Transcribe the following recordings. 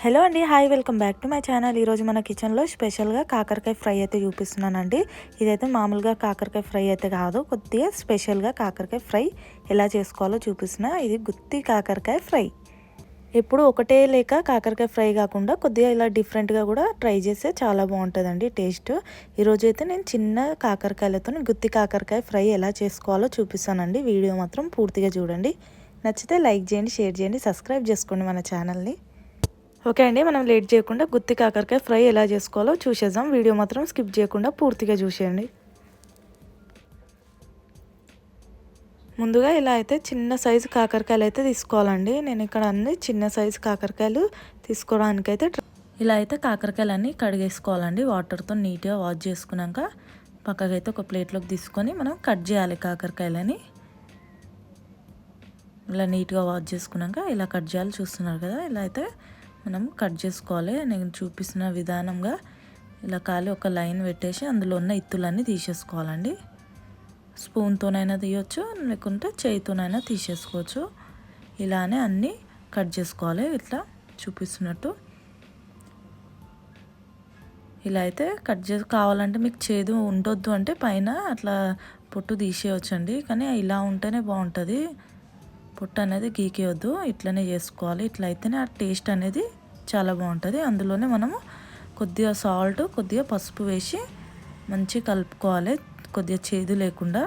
Hello అండి, hi, welcome back to my channel. ఈరోజు మన కిచెన్లో స్పెషల్గా కాకరకాయ ఫ్రై అయితే చూపిస్తున్నానండి. ఇదైతే మామూలుగా కాకరకాయ ఫ్రై అయితే కాదు, కొద్దిగా స్పెషల్గా కాకరకాయ ఫ్రై ఎలా చేసుకోవాలో చూపిస్తున్నా. ఇది గుత్తి కాకరకాయ ఫ్రై. ఎప్పుడు ఒకటే లేక కాకరకాయ ఫ్రై కాకుండా కొద్దిగా ఇలా డిఫరెంట్గా కూడా ట్రై చేస్తే చాలా బాగుంటుందండి టేస్ట్. ఈరోజు అయితే నేను చిన్న కాకరకాయలతో గుత్తి కాకరకాయ ఫ్రై ఎలా చేసుకోవాలో చూపిస్తానండి. వీడియో మాత్రం పూర్తిగా చూడండి. నచ్చితే లైక్ చేయండి, షేర్ చేయండి, సబ్స్క్రైబ్ చేసుకోండి మన ఛానల్ని. ఓకే అండి, మనం లేట్ చేయకుండా గుత్తి కాకరకాయ ఫ్రై ఎలా చేసుకోవాలో చూసేద్దాం. వీడియో మాత్రం స్కిప్ చేయకుండా పూర్తిగా చూసేయండి. ముందుగా ఇలా అయితే చిన్న సైజు కాకరకాయలు అయితే తీసుకోవాలండి. నేను ఇక్కడ అన్ని చిన్న సైజు కాకరకాయలు తీసుకోవడానికైతే ఇలా అయితే కాకరకాయలన్నీ కడిగేసుకోవాలండి. వాటర్తో నీట్గా వాష్ చేసుకున్నాక పక్కకైతే ఒక ప్లేట్లోకి తీసుకొని మనం కట్ చేయాలి కాకరకాయలని. ఇలా నీట్గా వాష్ చేసుకున్నాక ఇలా కట్ చేయాలి. చూస్తున్నారు కదా, ఇలా అయితే మనం కట్ చేసుకోవాలి. నేను చూపిస్తున్న విధానంగా ఇలా కాలి ఒక లైన్ పెట్టేసి అందులో ఉన్న ఇత్తులన్నీ తీసేసుకోవాలండి. స్పూన్తోనైనా తీయచ్చు, లేకుంటే చేయితోనైనా తీసేసుకోవచ్చు. ఇలానే అన్నీ కట్ చేసుకోవాలి ఇట్లా చూపిస్తున్నట్టు. ఇలా అయితే కట్ కావాలంటే మీకు చేదు ఉండొద్దు అంటే పైన అట్లా పొట్టు తీసేయచ్చండి, కానీ ఇలా ఉంటేనే బాగుంటుంది. పొట్టు అనేది గీకేయొద్దు, ఇట్లనే చేసుకోవాలి. ఇట్లా అయితేనే ఆ టేస్ట్ అనేది చాలా బాగుంటుంది. అందులోనే మనము కొద్దిగా సాల్ట్, కొద్దిగా పసుపు వేసి మంచిగా కలుపుకోవాలి, కొద్దిగా చేదు లేకుండా.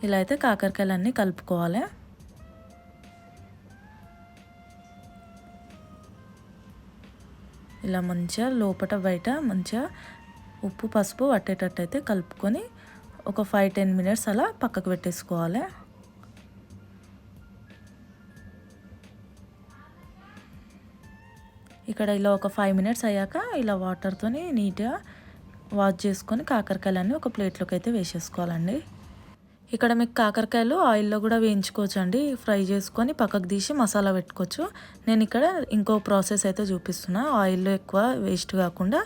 ఇలా అయితే కాకరకాయలన్నీ కలుపుకోవాలి. ఇలా మంచిగా లోపల బయట మంచిగా ఉప్పు పసుపు పట్టేటట్టు అయితే కలుపుకొని ఒక 5-10 మినిట్స్ అలా పక్కకు పెట్టేసుకోవాలి. ఇక్కడ ఇలా ఒక 5 మినిట్స్ అయ్యాక ఇలా వాటర్తో నీట్గా వాష్ చేసుకొని కాకరకాయలన్నీ ఒక ప్లేట్లోకి అయితే వేసేసుకోవాలండి. ఇక్కడ మీకు కాకరకాయలు ఆయిల్లో కూడా వేయించుకోవచ్చు అండి. ఫ్రై చేసుకొని పక్కకు తీసి మసాలా పెట్టుకోవచ్చు. నేను ఇక్కడ ఇంకో ప్రాసెస్ అయితే చూపిస్తున్నా. ఆయిల్లో ఎక్కువ వేస్ట్ కాకుండా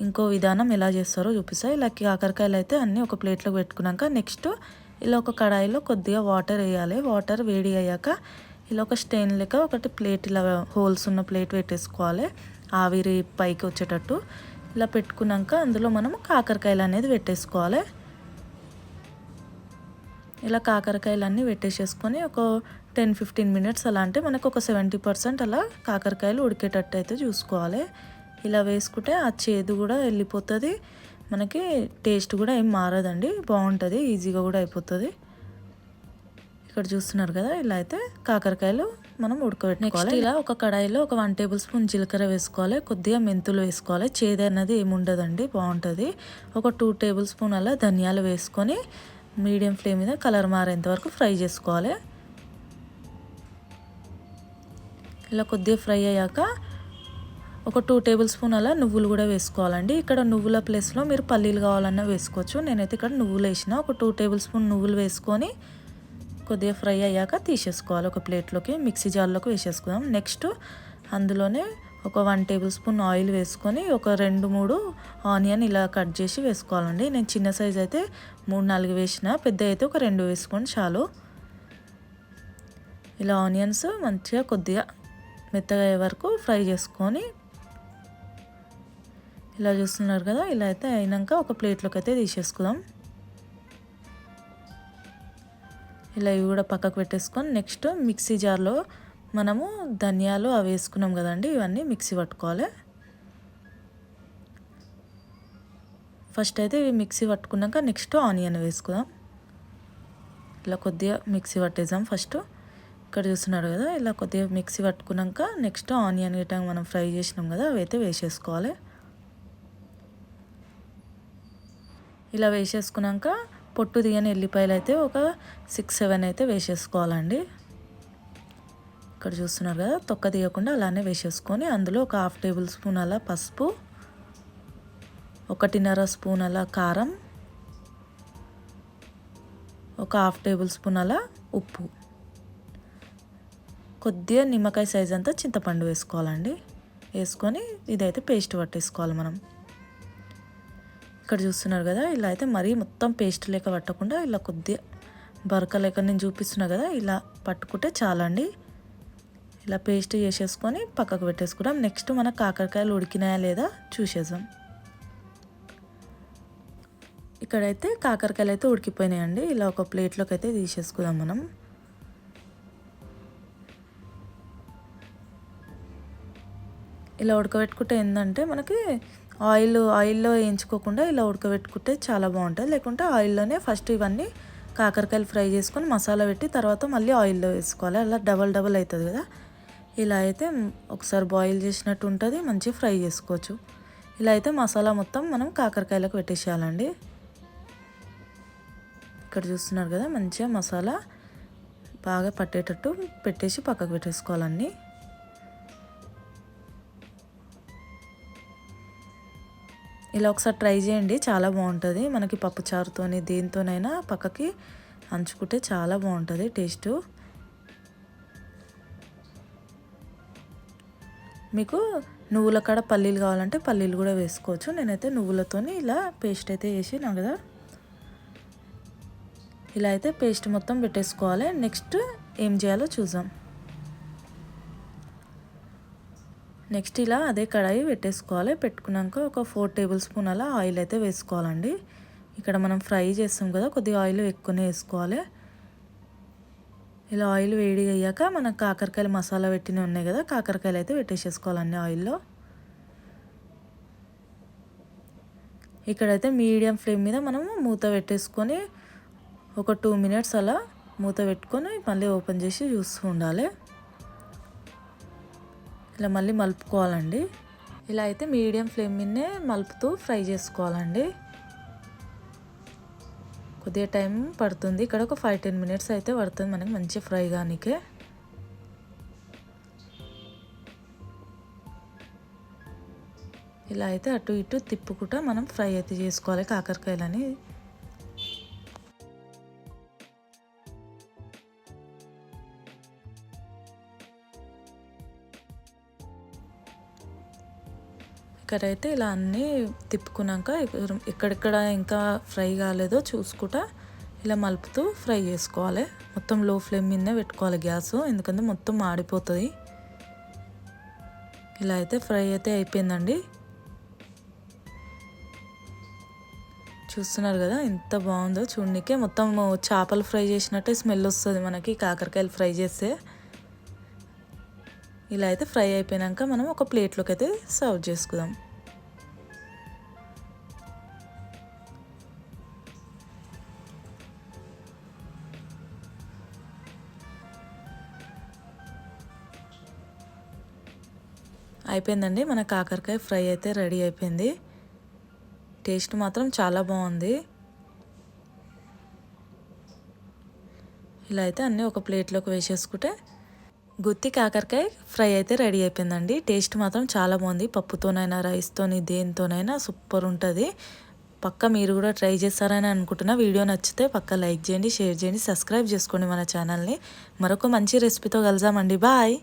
ఇంకో విధానం ఎలా చేస్తారో చూపిస్తా. ఇలా కాకరకాయలు అయితే అన్నీ ఒక ప్లేట్లోకి పెట్టుకున్నాక నెక్స్ట్ ఇలా ఒక కడాయిలో కొద్దిగా వాటర్ వేయాలి. వాటర్ వేడి అయ్యాక ఇలా ఒక స్టెయిన్ లెక్క ఒకటి ప్లేట్, ఇలా హోల్స్ ఉన్న ప్లేట్ పెట్టేసుకోవాలి, ఆవిరి పైకి వచ్చేటట్టు. ఇలా పెట్టుకున్నాక అందులో మనం కాకరకాయలు అనేది పెట్టేసుకోవాలి. ఇలా కాకరకాయలన్నీ పెట్టేసేసుకొని ఒక 10-15 మినిట్స్ అలా, అంటే మనకు ఒక 70% అలా కాకరకాయలు ఉడికేటట్టు అయితే చూసుకోవాలి. ఇలా వేసుకుంటే ఆ చేదు కూడా వెళ్ళిపోతుంది, మనకి టేస్ట్ కూడా ఏం మారదండి, బాగుంటుంది, ఈజీగా కూడా అయిపోతుంది. ఇక్కడ చూస్తున్నారు కదా, ఇలా అయితే కాకరకాయలు మనం ఉడకబెట్టుకోవాలి. ఇలా ఒక కడాయిలో ఒక 1 టేబుల్ స్పూన్ జీలకర్ర వేసుకోవాలి, కొద్దిగా మెంతులు వేసుకోవాలి. చేదు అనేది ఏముండదండి, బాగుంటుంది. ఒక 2 టేబుల్ స్పూన్ అలా ధనియాలు వేసుకొని మీడియం ఫ్లేమ్ మీద కలర్ మారేంత వరకు ఫ్రై చేసుకోవాలి. ఇలా కొద్దిగా ఫ్రై అయ్యాక ఒక 2 టేబుల్ స్పూన్ అలా నువ్వులు కూడా వేసుకోవాలండి. ఇక్కడ నువ్వుల ప్లేస్లో మీరు పల్లీలు కావాలన్నా వేసుకోవచ్చు. నేనైతే ఇక్కడ నువ్వులు వేసిన. ఒక 2 టేబుల్ స్పూన్ నువ్వులు వేసుకొని కొద్దిగా ఫ్రై అయ్యాక తీసేసుకోవాలి, ఒక ప్లేట్లోకి మిక్సీ జార్లోకి వేసేసుకుందాం. నెక్స్ట్ అందులోనే ఒక 1 టేబుల్ స్పూన్ ఆయిల్ వేసుకొని ఒక 2-3 ఆనియన్ ఇలా కట్ చేసి వేసుకోవాలండి. నేను చిన్న సైజ్ అయితే 3-4 వేసిన, పెద్ద అయితే ఒక 2 వేసుకోండి చాలు. ఇలా ఆనియన్స్ మంచిగా కొద్దిగా మెత్తగా అయ్యే వరకు ఫ్రై చేసుకొని, ఇలా చూస్తున్నారు కదా, ఇలా అయితే అయినాక ఒక ప్లేట్లోకి అయితే తీసేసుకుందాం. ఇలా ఇవి కూడా పక్కకు పెట్టేసుకొని నెక్స్ట్ మిక్సీ జార్లో మనము ధనియాలు అవి వేసుకున్నాం కదండి, ఇవన్నీ మిక్సీ పట్టుకోవాలి. ఫస్ట్ అయితే ఇవి మిక్సీ పట్టుకున్నాక నెక్స్ట్ ఆనియన్ వేసుకుందాం. ఇలా కొద్దిగా మిక్సీ పట్టేద్దాం ఫస్ట్. ఇక్కడ చూస్తున్నారు కదా, ఇలా కొద్దిగా మిక్సీ పట్టుకున్నాక నెక్స్ట్ ఆనియన్ గిట్ట మనం ఫ్రై చేసినాం కదా, అవి అయితే వేసేసుకోవాలి. ఇలా వేసేసుకున్నాక పొట్టు తీయని ఎల్లిపాయలు అయితే ఒక 6-7 అయితే వేసేసుకోవాలండి. ఇక్కడ చూస్తున్నారు కదా, తొక్క తీయకుండా అలానే వేసేసుకొని అందులో ఒక 1/2 టేబుల్ స్పూన్ అలా పసుపు, 1.5 స్పూన్ అలా కారం, ఒక 1/2 టేబుల్ స్పూన్ అలా ఉప్పు, కొద్దిగా నిమ్మకాయ సైజ్ అంతా చింతపండు వేసుకోవాలండి. వేసుకొని ఇదైతే పేస్ట్ పట్టేసుకోవాలి మనం. ఇక్కడ చూస్తున్నారు కదా, ఇలా అయితే మరీ మొత్తం పేస్ట్ లేక పట్టకుండా ఇలా కొద్దిగా బరక లేక నేను చూపిస్తున్నా కదా, ఇలా పట్టుకుంటే చాలండి. ఇలా పేస్ట్ చేసేసుకొని పక్కకు పెట్టేసుకుంటాం. నెక్స్ట్ మన కాకరకాయలు ఉడికినాయా లేదా చూసేద్దాం. ఇక్కడైతే కాకరకాయలు అయితే ఉడికిపోయినాయండి. ఇలా ఒక ప్లేట్లోకి అయితే తీసేసుకుందాం మనం. ఇలా ఉడకబెట్టుకుంటే ఏంటంటే మనకి ఆయిల్లో వేయించుకోకుండా ఇలా ఉడకబెట్టుకుంటే చాలా బాగుంటుంది. లేకుంటే ఆయిల్లోనే ఫస్ట్ ఇవన్నీ కాకరకాయలు ఫ్రై చేసుకొని మసాలా పెట్టి తర్వాత మళ్ళీ ఆయిల్లో వేసుకోవాలి. అలా డబల్ అవుతుంది కదా. ఇలా అయితే ఒకసారి బాయిల్ చేసినట్టు ఉంటుంది, మంచిగా ఫ్రై చేసుకోవచ్చు. ఇలా అయితే మసాలా మొత్తం మనం కాకరకాయలకు పెట్టేసేయాలండి. ఇక్కడ చూస్తున్నారు కదా, మంచిగా మసాలా బాగా పట్టేటట్టు పెట్టేసి పక్కకు పెట్టేసుకోవాలన్నీ. ఇలా ఒకసారి ట్రై చేయండి, చాలా బాగుంటుంది. మనకి పప్పుచారుతోని దేనితోనైనా పక్కకి అంచుకుంటే చాలా బాగుంటుంది టేస్ట్. మీకు నువ్వుల కాడ పల్లీలు కావాలంటే పల్లీలు కూడా వేసుకోవచ్చు. నేనైతే నువ్వులతోని ఇలా పేస్ట్ అయితే వేసినా కదా. ఇలా అయితే పేస్ట్ మొత్తం పెట్టేసుకోవాలి. నెక్స్ట్ ఏం చేయాలో చూద్దాం. నెక్స్ట్ ఇలా అదే కడాయి పెట్టేసుకోవాలి. పెట్టుకున్నాక ఒక 4 టేబుల్ స్పూన్ అలా ఆయిల్ అయితే వేసుకోవాలండి. ఇక్కడ మనం ఫ్రై చేస్తాం కదా, కొద్దిగా ఆయిల్ ఎక్కువనే వేసుకోవాలి. ఇలా ఆయిల్ వేడి అయ్యాక మనం కాకరకాయలు మసాలా పెట్టినవి ఉన్నాయి కదా, కాకరకాయలు అయితే పెట్టేసేసుకోవాలండి ఆయిల్లో. ఇక్కడైతే మీడియం ఫ్లేమ్ మీద మనము మూత పెట్టేసుకొని ఒక 2 మినిట్స్ అలా మూత పెట్టుకొని మళ్ళీ ఓపెన్ చేసి చూస్తూ ఉండాలి. ఇలా మళ్ళీ మలుపుకోవాలండి. ఇలా అయితే మీడియం ఫ్లేమ్ మీదనే మలుపుతూ ఫ్రై చేసుకోవాలండి. కొద్దిగా టైం పడుతుంది, ఇక్కడ ఒక 5-10 మినిట్స్ అయితే పడుతుంది మనకి మంచి ఫ్రై కానీకే. ఇలా అయితే అటు ఇటు తిప్పుకుంటా మనం ఫ్రై అయితే చేసుకోవాలి కాకరకాయలని. ఇక్కడైతే ఇలా అన్నీ తిప్పుకున్నాక ఎక్కడెక్కడ ఇంకా ఫ్రై కాలేదో చూసుకుంటా ఇలా మలుపుతూ ఫ్రై చేసుకోవాలి. మొత్తం లో ఫ్లేమ్ మీదనే పెట్టుకోవాలి గ్యాస్, ఎందుకంటే మొత్తం మాడిపోతుంది. ఇలా అయితే ఫ్రై అయితే అయిపోయిందండి. చూస్తున్నారు కదా ఎంత బాగుందో చూడనికే. మొత్తం చేపలు ఫ్రై చేసినట్టే స్మెల్ వస్తుంది మనకి కాకరకాయలు ఫ్రై చేస్తే. ఇలా అయితే ఫ్రై అయిపోయాక మనం ఒక ప్లేట్లోకి అయితే సర్వ్ చేసుకుందాం. అయిపోయిందండి, మన కాకరకాయ ఫ్రై అయితే రెడీ అయిపోయింది. టేస్ట్ మాత్రం చాలా బాగుంది. ఇలా అయితే అన్నీ ఒక ప్లేట్లోకి వేసేసుకుంటే గుత్తి కాకరకాయ ఫ్రై అయితే రెడీ అయిపోయిందండి. టేస్ట్ మాత్రం చాలా బాగుంది. పప్పుతోనైనా రైస్తోని దేనితోనైనా సూపర్ ఉంటుంది. పక్క మీరు కూడా ట్రై చేస్తారని అనుకుంటున్నా. వీడియో నచ్చితే పక్క లైక్ చేయండి, షేర్ చేయండి, సబ్స్క్రైబ్ చేసుకోండి మన ఛానల్ని. మరొక మంచి రెసిపీతో కలుద్దామండి. బాయ్.